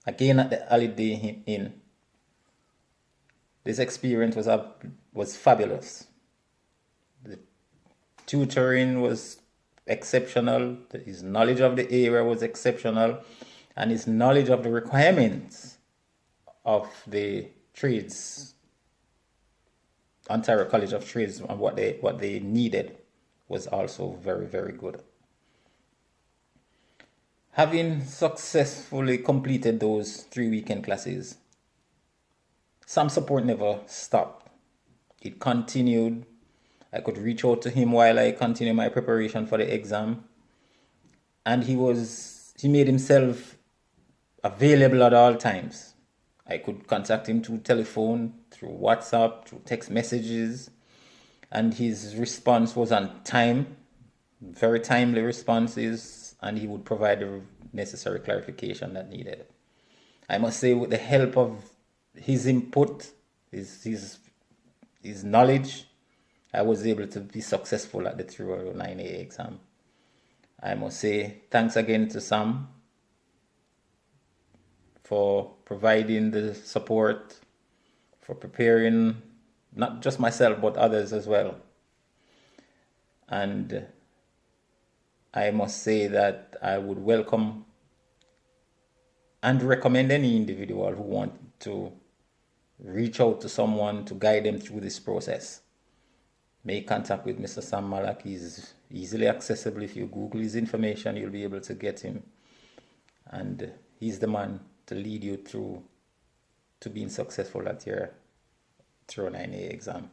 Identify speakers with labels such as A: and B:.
A: again at the Holiday Inn. This experience was fabulous. The tutoring was exceptional. His knowledge of the area was exceptional, and his knowledge of the requirements of the trades, Ontario College of Trades, and what they needed was also very, very good. Having successfully completed those 3 weekend classes, Sam's support never stopped. It continued. I could reach out to him while I continued my preparation for the exam, and he made himself available at all times. I could contact him through telephone, through WhatsApp, through text messages, and his response was on time, very timely responses, and he would provide the necessary clarification that needed. I must say, with the help of his input, his knowledge, I was able to be successful at the 309A exam. I must say thanks again to Sam for providing the support, for preparing not just myself but others as well. And I must say that I would welcome and recommend any individual who want to reach out to someone to guide them through this process. Make contact with Mr. Sam Malak. He's easily accessible. If you Google his information, you'll be able to get him. And he's the man to lead you through to being successful at your 309A exam.